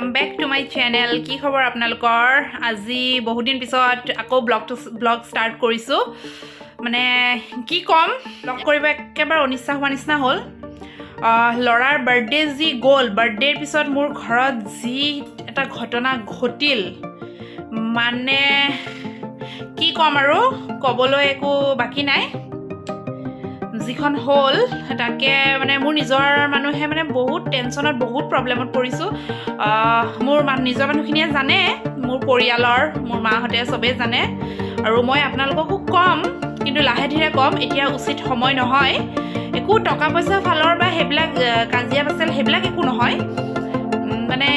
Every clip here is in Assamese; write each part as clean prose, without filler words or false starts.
welcome back to my channel. কি খবৰ আপোনালোকৰ? আজি বহুত দিন পিছত আকৌ ব্লগ ষ্টাৰ্ট কৰিছো। মানে কি কম, ব্লগ কৰিব একেবাৰে অনিচ্ছা হোৱা নিচিনা হ'ল। লৰাৰ বাৰ্থডে যি গ'ল, বাৰ্থডেৰ পিছত মোৰ ঘৰত যি এটা ঘটনা ঘটিল, মানে কি কম আৰু ক'বলৈ একো বাকী নাই। যিখন হ'ল তাকে মানে মোৰ নিজৰ মানুহে মানে বহুত টেনশ্যনত, বহুত প্ৰব্লেমত পৰিছোঁ। মোৰ নিজৰ মানুহখিনিয়ে জানে, মোৰ পৰিয়ালৰ, মোৰ মাহঁতে চবেই জানে, আৰু মই আপোনালোককো ক'ম, কিন্তু লাহে ধীৰে ক'ম, এতিয়া উচিত সময় নহয়। একো টকা পইচা ফালৰ বা সেইবিলাক কাজিয়া পেচাল সেইবিলাক একো নহয়, মানে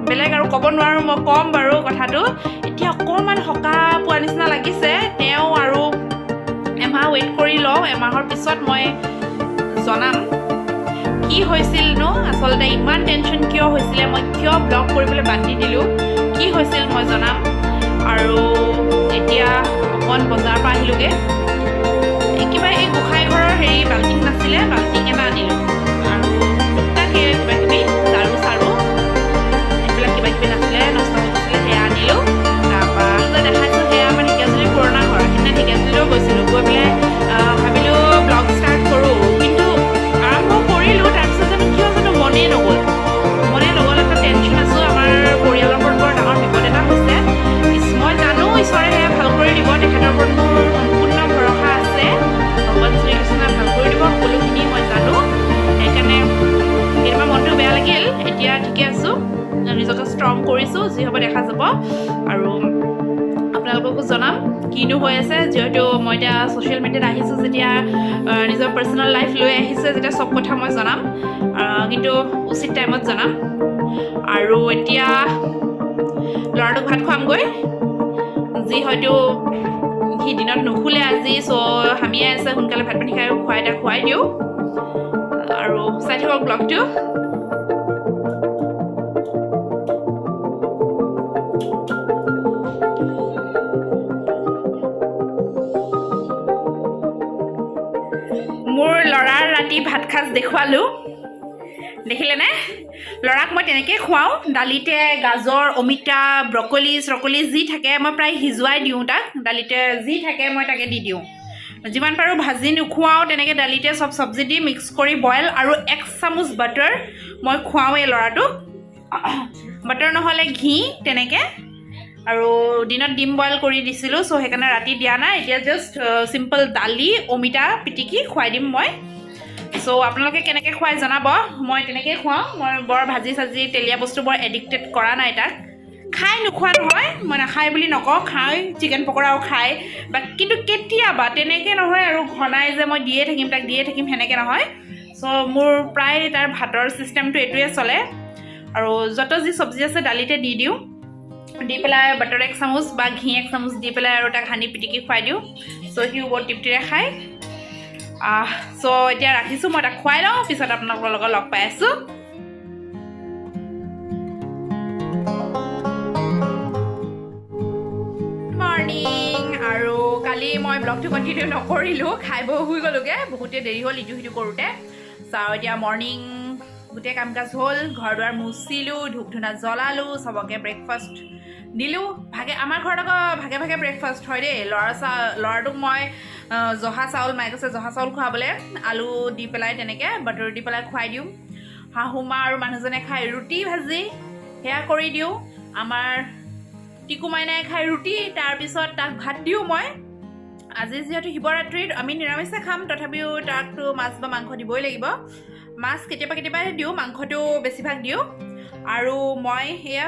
বেলেগ আৰু ক'ব নোৱাৰোঁ। মই ক'ম বাৰু কথাটো, এতিয়া অকণমান সকাহ পোৱা নিচিনা লাগিছে। তেওঁ আৰু এমাহ ৱেইট কৰি লওঁ, এমাহৰ পিছত মই জনাম কি হৈছিলনো, আচলতে ইমান টেনশ্যন কিয় হৈছিলে, মই কিয় ব্লগ কৰিবলৈ বাদ দি দিলোঁ, কি হৈছিল মই জনাম। আৰু এতিয়া অকণ বজাৰৰ পৰা আহিলোঁগৈ। কিবা এই গোঁসাই ঘৰৰ বাল্টিং নাছিলে, বাল্টিং এটা আনিলোঁ, আৰু তাকে কিবাকিবি ঝাৰু চাৰু এইবিলাক কিবাকিবি নাছিলে, নষ্ট হৈ গৈছিলে, সেয়া আনিলোঁ। তাৰপৰা দেখাইছোঁ, সেয়া আমাৰ ঢেকীয়াজুলি পুৰণা ঘৰ। সেইদিনা ঢেকীয়াজুলিও গৈছিলোঁ, গৈ পেলাই ভাবিলোঁ ব্লগ ষ্টাৰ্ট কৰোঁ, কিন্তু আৰম্ভ কৰিলোঁ, তাৰপিছত কিয় জানো মনেই নগ'ল। এটা টেনশ্যন আছোঁ, আমাৰ পৰিয়ালৰ ওপৰত বৰ ডাঙৰ বিপদ এটা হৈছে। মই জানো ঈশ্বৰে সেয়া ভাল কৰি দিব, তেখেতৰ ওপৰত মোৰ সম্পূৰ্ণ ভৰসা আছে। ভগৱান শ্ৰীকৃষ্ণই ভাল কৰি দিব সকলোখিনি, মই জানো। সেইকাৰণে কেতিয়াবা মনটো বেয়া লাগিল, এতিয়া ঠিকে আছোঁ, নিজকে ষ্ট্ৰং কৰিছোঁ, যি হ'ব দেখা যাব। আৰু আপোনালোককো জনাম কিনো হৈ আছে, যিহেতু মই এতিয়া ছ'চিয়েল মিডিয়াত আহিছোঁ, যেতিয়া নিজৰ পাৰ্চনেল লাইফ লৈ আহিছে, যেতিয়া চব কথা মই জনাম, কিন্তু উচিত টাইমত জনাম। আৰু এতিয়া ল'ৰাটোক ভাত খুৱামগৈ, যি হয়তো সি দিনত নুশুলে আজি, চ' হামিয়াই আছে, সোনকালে ভাত পানী খাই খুৱাই দিওঁ। আৰু চাই থাকক ব্লগটো। মোৰ ল'ৰাৰ ৰাতি ভাত সাজ দেখুৱালোঁ, দেখিলেনে? ল'ৰাক মই তেনেকৈ খুৱাওঁ, দালিতে গাজৰ, অমিতা, ব্ৰকলি যি থাকে মই প্ৰায় সিজুৱাই দিওঁ তাক। দালিতে যি থাকে মই তাকে দি দিওঁ, যিমান পাৰোঁ ভাজি নোখোৱাওঁ, তেনেকৈ দালিতে চব চব্জি দি মিক্স কৰি বইল, আৰু 1 চামুচ বাটাৰ মই খুৱাওঁৱেই ল'ৰাটোক, বাটাৰ নহ'লে ঘি তেনেকৈ। আৰু দিনত ডিম বইল কৰি দিছিলোঁ, চ' সেইকাৰণে ৰাতি দিয়া নাই। এতিয়া জাষ্ট চিম্পল দালি, অমিতা পিটিকি খুৱাই দিম মই। চ' আপোনালোকে কেনেকৈ খুৱাই জনাব, মই তেনেকৈয়ে খুৱাওঁ। মই বৰ ভাজি চাজি তেলীয়া বস্তু বৰ এডিক্টেড কৰা নাই তাক। খাই নোখোৱা নহয়, মই নাখায় বুলি নকওঁ, খাই, চিকেন পকৰাও খায়, বা কিন্তু কেতিয়াবা তেনেকৈ নহয় আৰু ঘনাই যে মই দিয়ে থাকিম সেনেকৈ নহয়। চ' মোৰ প্ৰায় তাৰ ভাতৰ ছিষ্টেমটো এইটোৱে চলে, আৰু যত যি চব্জি আছে দালিতে দি দিওঁ, দি পেলাই বাটাৰ 1 চামুচ বা ঘি 1 চামুচ দি পেলাই আৰু তাক সানি পিটিকি খুৱাই দিওঁ। চ' সিও বৰ তৃপ্তিৰে খায়। চ' এতিয়া ৰাখিছোঁ, মই তাক খুৱাই লওঁ, পিছত আপোনালোকৰ লগত লগ পাই আছোঁ। মৰ্ণিং। আৰু কালি মই ব্লগটো কণ্টিনিউ নকৰিলোঁ, খাই বৈ শুই গ'লোগৈ, বহুতে দেৰি হ'ল ইটো সিটো কৰোঁতে। চ' এতিয়া মৰ্ণিং গোটেই কাম কাজ হ'ল, ঘৰ দুৱাৰ মুচিলোঁ, ধূপ ধূনা জ্বলালোঁ, চবকে ব্ৰেকফাষ্ট দিলোঁ। আমাৰ ঘৰত আকৌ ভাগে ভাগে ব্ৰেকফাষ্ট হয় দেই। ল'ৰাটোক মই জহা চাউল, মায়ে কৈছে জহা চাউল খুৱাবলৈ, আলু দি পেলাই তেনেকৈ বাটাৰ দি পেলাই খুৱাই দিওঁ। শাহুমা আৰু মানুহজনে খাই ৰুটি ভাজি, সেয়া কৰি দিওঁ। আমাৰ টিকু মাইনাই খাই ৰুটি, তাৰপিছত তাক ভাত দিওঁ মই। আজি যিহেতু শিৱৰাত্ৰিত আমি নিৰামিষে খাম, তথাপিও তাকতো মাছ বা মাংস দিবই লাগিব। মাছ কেতিয়াবাহে দিওঁ, মাংসটো বেছিভাগ দিওঁ। আৰু মই সেয়া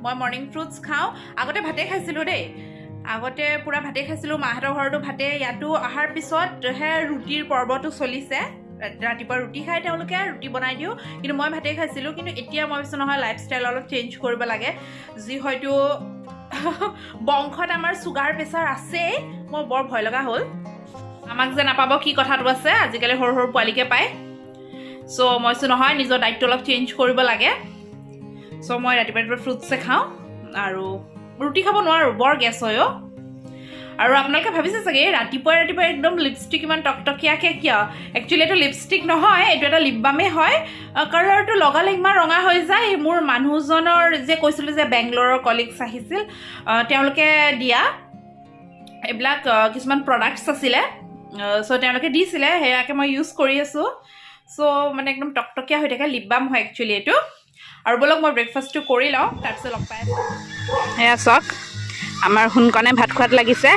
মই মৰ্ণিং ফ্ৰুটছ খাওঁ। আগতে ভাতেই খাইছিলোঁ দেই, আগতে পূৰা ভাতেই খাইছিলোঁ, মাহঁতৰ ঘৰতো ভাতে, ইয়াতো অহাৰ পিছতহে ৰুটিৰ পৰ্বটো চলিছে। ৰাতিপুৱা ৰুটি খাই তেওঁলোকে, ৰুটি বনাই দিওঁ, কিন্তু মই ভাতেই খাইছিলোঁ। কিন্তু এতিয়া মই ভাবিছোঁ নহয়, লাইফষ্টাইল অলপ চেঞ্জ কৰিব লাগে, যি হয়তো বংশত আমাৰ চুগাৰ প্ৰেছাৰ আছেই। মোৰ বৰ ভয় লগা হ'ল, আমাক যে নাপাব কি কথাটো আছে, আজিকালি সৰু সৰু পোৱালিকে পায়। চ' মই কৈছোঁ নহয়, নিজৰ ডাইটটো অলপ চেঞ্জ কৰিব লাগে। চ' মই ৰাতিপুৱা ফ্ৰুটছে খাওঁ, আৰু ৰুটি খাব নোৱাৰোঁ, বৰ গেছ হয়। আৰু আপোনালোকে ভাবিছে চাগে ৰাতিপুৱা ৰাতিপুৱা একদম লিপষ্টিক ইমান টকটকীয়াকৈ কিয় একচুৱেলি এইটো লিপষ্টিক নহয় এইটো এটা লিপ বামেই হয় কালাৰটো লগালে ইমান ৰঙা হৈ যায় মোৰ মানুহজনৰ যে কৈছিলোঁ যে বেংগলোৰৰ কলিগছ আহিছিল তেওঁলোকে দিয়া এইবিলাক কিছুমান প্ৰডাক্টছ আছিলে চ' তেওঁলোকে দিছিলে সেয়াকে মই ইউজ কৰি আছোঁ চ' মানে একদম টকটকীয়া হৈ থাকে লিপ বাম হয় একচুৱেলি এইটো আৰু বলক মই ব্ৰেকফাষ্টটো কৰি লওঁ তাৰপিছত লগ পাই আছোঁ সেয়া চাওক আমাৰ সোনকালে ভাত খোৱাত লাগিছে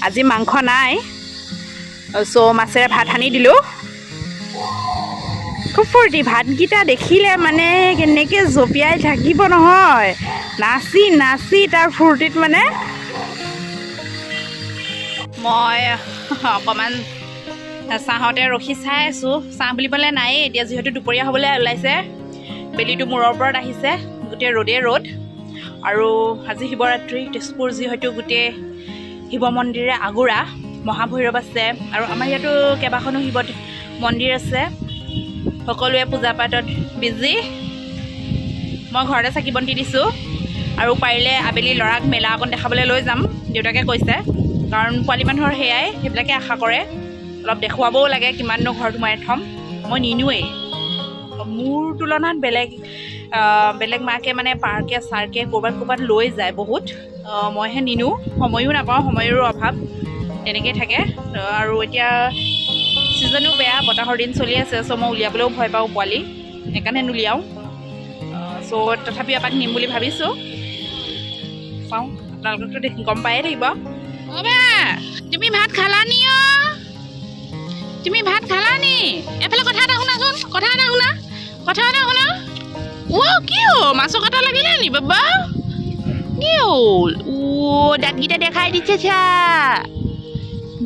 আজি মাংস নাই চ' মাছেৰে ভাত সানি দিলোঁ খুব ফূৰ্তি ভাতকেইটা দেখিলে মানে কেনেকৈ জঁপিয়াই থাকিব নহয় নাচি নাচি তাৰ ফূৰ্তিত মানে মই অকণমান চাহতে ৰখি চাই আছোঁ চাহ বুলিবলৈ নায়েই এতিয়া যিহেতু দুপৰীয়া হ'বলৈ ওলাইছে বেলিটো মূৰৰ ওপৰত আহিছে গোটেই ৰ'দেই ৰ'দ আৰু আজি শিৱৰাত্ৰি তেজপুৰ যিহেতু গোটেই শিৱ মন্দিৰে আগুৰা মহাভৈৰৱ আছে আৰু আমাৰ ইয়াতো কেইবাখনো শিৱ মন্দিৰ আছে সকলোৱে পূজা পাতত বিজি মই ঘৰতে চাকি বন্তি দিছোঁ আৰু পাৰিলে আবেলি ল'ৰাক মেলা অকণ দেখাবলৈ লৈ যাম দেউতাকে কৈছে কাৰণ পোৱালি মানুহৰ সেয়াই সেইবিলাকে আশা কৰে অলপ দেখুৱাবও লাগে কিমাননো ঘৰত সোমাই থ'ম মই নিনোৱেই মোৰ তুলনাত বেলেগ মাকে মানে পাৰ্কে চাৰ্কে ক'ৰবাত লৈ যায় বহুত মইহে নিনো সময়ো নাপাওঁ সময়ৰো অভাৱ তেনেকৈ থাকে আৰু এতিয়া ছিজনো বেয়া বতাহৰ দিন চলি আছে চ' মই উলিয়াবলৈও ভয় পাওঁ পোৱালি সেইকাৰণে নুলিয়াওঁ চ' তথাপিও এপাক নিম বুলি ভাবিছোঁ চাওঁ আপোনালোকতো গম পায়ে থাকিব তুমি ভাত খালানি তুমি ভাত খালানি এফালে কথা এটা শুনাচোন কথা এটা শুনা কি হ'ল মাছৰ কাটা লাগিলে নি বাবা কি হ'ল দাঁতকেইটা দেখাই দিছে চা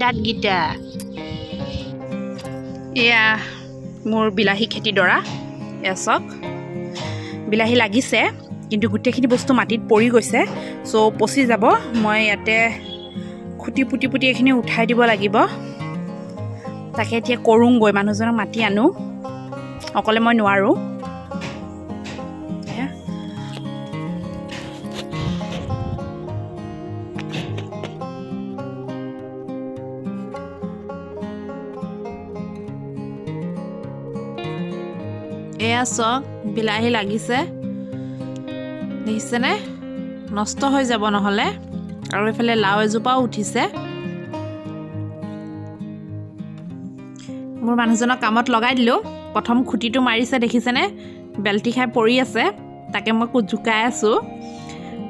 দাঁতকেইটা এয়া মোৰ বিলাহী খেতিডৰা এয়া চাওক বিলাহী লাগিছে কিন্তু গোটেইখিনি বস্তু মাটিত পৰি গৈছে চ' পচি যাব মই ইয়াতে খুটি পুটি এইখিনি উঠাই দিব লাগিব তাকে এতিয়া কৰোঁগৈ মানুহজনক মাতি আনো অকলে মই নোৱাৰোঁ এয়া চাওক বিলাহী লাগিছে দেখিছেনে নষ্ট হৈ যাব নহ'লে আৰু এইফালে লাও এজোপাও উঠিছে মোৰ মানুহজনক কামত লগাই দিলোঁ প্ৰথম খুঁটিটো মাৰিছে দেখিছেনে বেল্টি খাই পৰি আছে তাকে মই জোকাই আছোঁ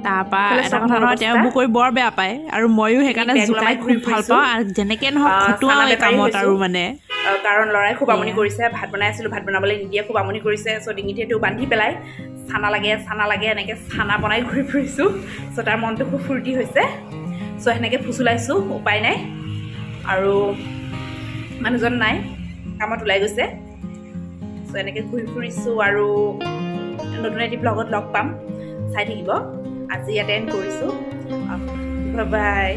তাৰপৰা এটা কথা নহয় তেওঁ মোক কৰি বৰ বেয়া পায় আৰু ময়ো সেইকাৰণে জোকাই খুব ভাল পাওঁ আৰু যেনেকৈ নহওক খুটোৱাওঁ এই কামত আৰু মানে কাৰণ ল'ৰাই খুব আমনি কৰিছে ভাত বনাই আছিলোঁ ভাত বনাবলৈ নিদিয়ে খুব আমনি কৰিছে চ' ডিঙিতে এইটো বান্ধি পেলাই চানা লাগে এনেকৈ চানা বনাই ঘূৰি ফুৰিছোঁ চ' তাৰ মনটো খুব ফূৰ্তি হৈছে চ' সেনেকৈ ফুচুলাইছোঁ উপায় নাই আৰু মানুহজন নাই কামত ওলাই গৈছে চ' এনেকৈ ঘূৰি ফুৰিছোঁ আৰু নতুন এটি ব্লগত লগ পাম চাই থাকিব আজি ইয়াতে এণ্ড কৰিছোঁ বাই বাই